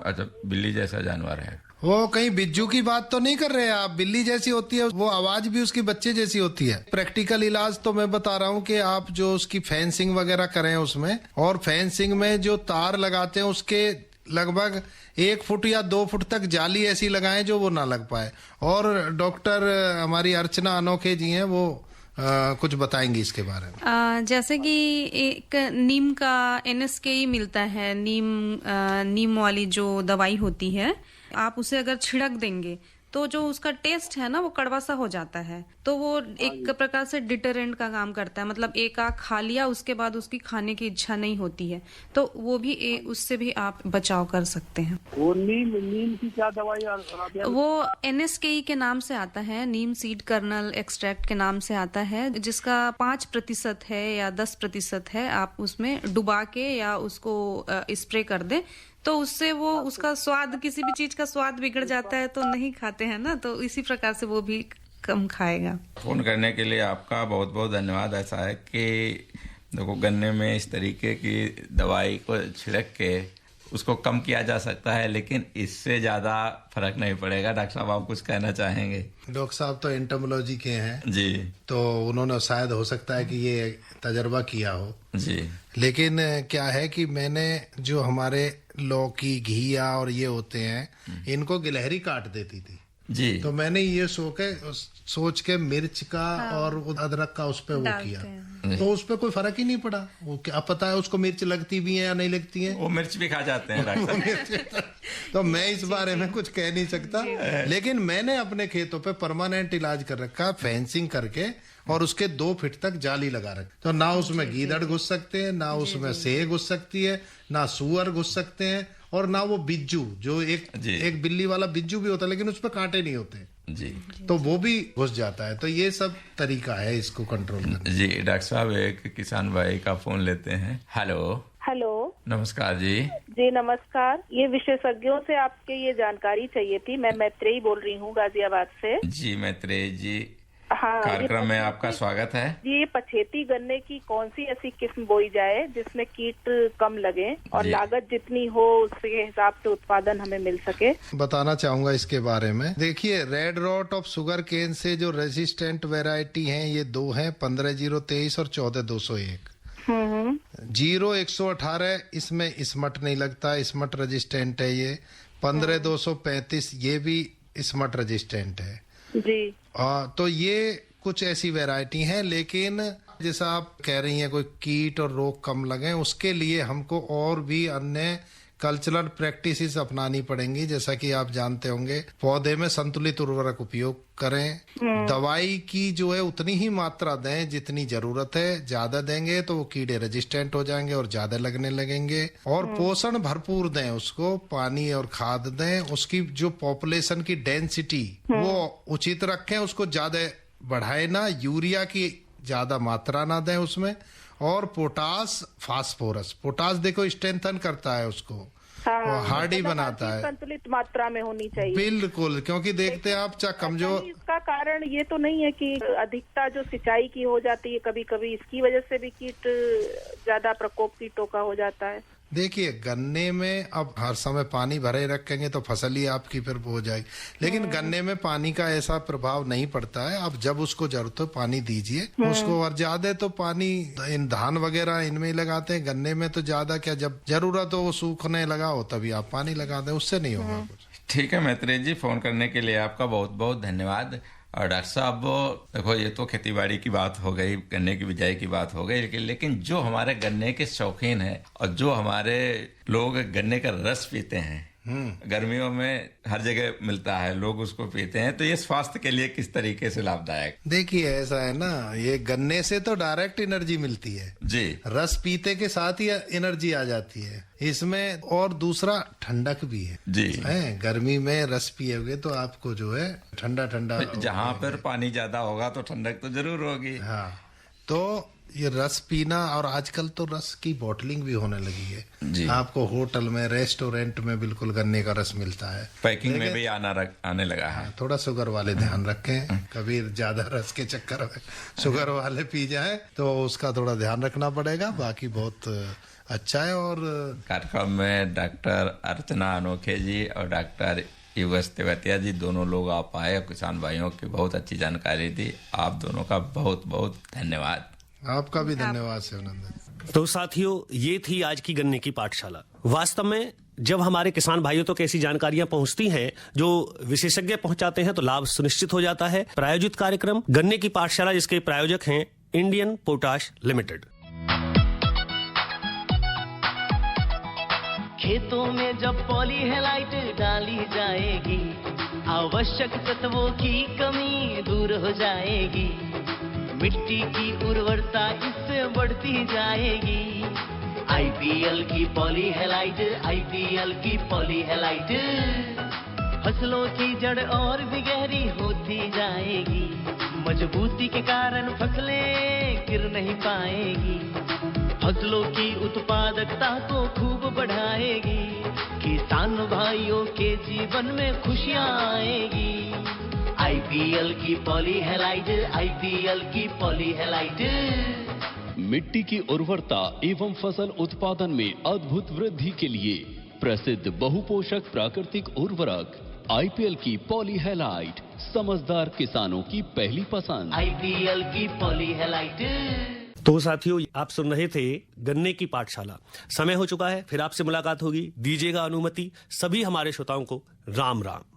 अच्छा, बिल्ली जैसा जानवर है। वो कहीं बिज्जू की बात तो नहीं कर रहे हैं आप? बिल्ली जैसी होती है, वो आवाज भी उसकी बच्चे जैसी होती है। प्रैक्टिकल इलाज तो मैं बता रहा हूँ कि आप जो उसकी फेंसिंग वगैरह करें उसमें, और फेंसिंग में जो तार लगाते हैं उसके लगभग 1 फुट या 2 फुट तक जाली ऐसी लगाएं जो वो ना लग पाए। और डॉक्टर हमारी अर्चना अनोखे जी हैं, वो कुछ बताएंगी इसके बारे में। जैसे कि एक नीम का NSK मिलता है, नीम वाली जो दवाई होती है, आप उसे अगर छिड़क देंगे तो जो उसका टेस्ट है ना वो कड़वा सा हो जाता है, तो वो एक प्रकार से डिटरेंट का काम करता है। मतलब एक आख खा लिया उसके बाद उसकी खाने की इच्छा नहीं होती है, तो वो भी उससे भी आप बचाव कर सकते हैं। वो नीम की क्या दवाई? वो NSK के नाम से आता है, नीम सीड कर्नल एक्सट्रैक्ट के नाम से आता है, जिसका 5% है या 10% है। आप उसमें डुबा के या उसको स्प्रे कर दे तो उससे वो उसका स्वाद, किसी भी चीज का स्वाद बिगड़ जाता है तो नहीं खाते हैं ना, तो इसी प्रकार से वो भी कम खाएगा। फोन करने के लिए आपका बहुत बहुत धन्यवाद। ऐसा है कि देखो, गन्ने में इस तरीके की दवाई को छिड़क के उसको कम किया जा सकता है, लेकिन इससे ज्यादा फर्क नहीं पड़ेगा। डॉक्टर साहब, आप कुछ कहना चाहेंगे? डॉक्टर साहब तो एंटोमोलॉजी के हैं जी, तो उन्होंने शायद हो सकता है कि ये तजर्बा किया हो जी। लेकिन क्या है कि मैंने जो हमारे लौकी, घिया और ये होते हैं, इनको गिलहरी काट देती थी जी, तो मैंने ये सोच के मिर्च का और अदरक का उस पे वो किया, तो उस पे कोई फर्क ही नहीं पड़ा। वो क्या पता है उसको मिर्च लगती भी है या नहीं लगती है, वो मिर्च भी खा जाते हैं डॉक्टर। तो मैं इस बारे में कुछ कह नहीं सकता, लेकिन मैंने अपने खेतों पे परमानेंट इलाज कर रखा, फेंसिंग करके, और उसके 2 फीट तक जाली लगा रखी, तो ना उसमें गीदड़ घुस सकते हैं, ना उसमें सेह घुस सकती है, ना सुअर घुस सकते हैं, और ना वो बिज्जू, जो एक बिल्ली वाला बिज्जू भी होता है लेकिन उस पर कांटे नहीं होते जी, तो वो भी घुस जाता है। तो ये सब तरीका है इसको कंट्रोल करने जी। डॉक्टर साहब, एक किसान भाई का फोन लेते हैं। हेलो। नमस्कार जी। जी नमस्कार, ये विशेषज्ञों से आपके ये जानकारी चाहिए थी। मैं मैत्रेयी बोल रही हूँ गाजियाबाद से। जी मैत्रेयी जी, हाँ, कार्यक्रम में आपका स्वागत है। ये पछेती गन्ने की कौन सी ऐसी किस्म बोई जाए जिसमें कीट कम लगे और लागत जितनी हो उसके हिसाब से उत्पादन हमें मिल सके? बताना चाहूंगा इसके बारे में। देखिए, red rot of sugarcane से जो रेजिस्टेंट वैरायटी हैं ये 2 हैं, 15023 और 14201। 0118 इसमें स्मट नहीं लगता, स्मट रेजिस्टेंट है ये। 15235 ये भी स्मट रेजिस्टेंट है जी। तो ये कुछ ऐसी वैरायटी हैं, लेकिन जैसा आप कह रही हैं कोई कीट और रोग कम लगे, उसके लिए हमको और भी अन्य कल्चरल प्रैक्टिसेस अपनानी पड़ेंगी। जैसा कि आप जानते होंगे, पौधे में संतुलित उर्वरक उपयोग करें, दवाई की जो है उतनी ही मात्रा दें जितनी जरूरत है, ज्यादा देंगे तो वो कीड़े रेजिस्टेंट हो जाएंगे और ज्यादा लगने लगेंगे। और पोषण भरपूर दें उसको, पानी और खाद दें, उसकी जो पॉपुलेशन की डेंसिटी वो उचित रखें, उसको ज्यादा बढ़ाए ना, यूरिया की ज्यादा मात्रा ना दें उसमें। और पोटास, फास्फोरस, पोटास देखो स्ट्रेंथन करता है उसको, हाँ, हार्डी बनाता है, संतुलित मात्रा में होनी चाहिए। बिल्कुल, क्योंकि देखते हैं आप कमजोर। इसका कारण ये तो नहीं है कि अधिकता जो सिंचाई की हो जाती है, कभी कभी इसकी वजह से भी कीट ज्यादा प्रकोप कीटों का हो जाता है। देखिए, गन्ने में अब हर समय पानी भरे रखेंगे तो फसल ही आपकी फिर हो जाएगी, लेकिन गन्ने में पानी का ऐसा प्रभाव नहीं पड़ता है। अब जब उसको जरूरत हो पानी दीजिए उसको, और ज्यादा तो पानी इन धान वगैरह इनमें ही लगाते हैं, गन्ने में तो ज्यादा क्या, जब जरूरत हो वो सूखने लगा हो तभी आप पानी लगा दें, उससे नहीं होगा कुछ। ठीक है मैत्रेयी जी, फोन करने के लिए आपका बहुत बहुत धन्यवाद। और डॉक्टर साहब देखो, ये तो खेतीबाड़ी की बात हो गई, गन्ने की बिजाई की बात हो गई, लेकिन जो हमारे गन्ने के शौकीन हैं और जो हमारे लोग गन्ने का रस पीते हैं, गर्मियों में हर जगह मिलता है, लोग उसको पीते हैं, तो ये स्वास्थ्य के लिए किस तरीके से लाभदायक? देखिए ऐसा है ना, ये गन्ने से तो डायरेक्ट एनर्जी मिलती है जी, रस पीते के साथ ही एनर्जी आ जाती है इसमें, और दूसरा ठंडक भी है जी है। गर्मी में रस पियोगे तो आपको जो है ठंडा ठंडा, जहाँ पर पानी ज्यादा होगा तो ठंडक तो जरूर होगी। हाँ, तो ये रस पीना, और आजकल तो रस की बॉटलिंग भी होने लगी है जी। आपको होटल में, रेस्टोरेंट में बिल्कुल गन्ने का रस मिलता है, पैकिंग में भी आने लगा है। थोड़ा शुगर वाले ध्यान रखें, कभी ज्यादा रस के चक्कर में शुगर वाले पी जाए तो उसका थोड़ा ध्यान रखना पड़ेगा। बाकी बहुत अच्छा है। और कार्यक्रम में डॉक्टर अर्चना अनोखे जी और डॉक्टर युगस तेवतिया जी दोनों लोग आप आए, किसान भाइयों की बहुत अच्छी जानकारी दी। आप दोनों का बहुत बहुत धन्यवाद। आपका भी धन्यवाद शिवानंद। तो साथियों, ये थी आज की गन्ने की पाठशाला। वास्तव में जब हमारे किसान भाइयों तक ऐसी जानकारियां पहुंचती हैं जो विशेषज्ञ पहुंचाते हैं तो लाभ सुनिश्चित हो जाता है। प्रायोजित कार्यक्रम गन्ने की पाठशाला, जिसके प्रायोजक हैं इंडियन पोटाश लिमिटेड। खेतों में जब पॉलीहेलाइट डाली जाएगी, आवश्यक तत्वों की कमी दूर हो जाएगी, मिट्टी की उर्वरता इससे बढ़ती जाएगी। आईपीएल की पॉलीहेलाइट, आईपीएल की पॉलीहेलाइट, फसलों की जड़ और भी गहरी होती जाएगी, मजबूती के कारण फसलें गिर नहीं पाएगी, फसलों की उत्पादकता को खूब बढ़ाएगी, किसान भाइयों के जीवन में खुशियां आएगी। आईपीएल की पॉलीहेलाइट, आईपीएल की पॉलीहेलाइट। मिट्टी की उर्वरता एवं फसल उत्पादन में अद्भुत वृद्धि के लिए प्रसिद्ध बहुपोषक प्राकृतिक उर्वरक आईपीएल की पॉलीहेलाइट, समझदार किसानों की पहली पसंद। आईपीएल की पॉलीहेलाइट। तो साथियों, आप सुन रहे थे गन्ने की पाठशाला। समय हो चुका है, फिर आपसे मुलाकात होगी। दीजिएगा अनुमति। सभी हमारे श्रोताओं को राम राम।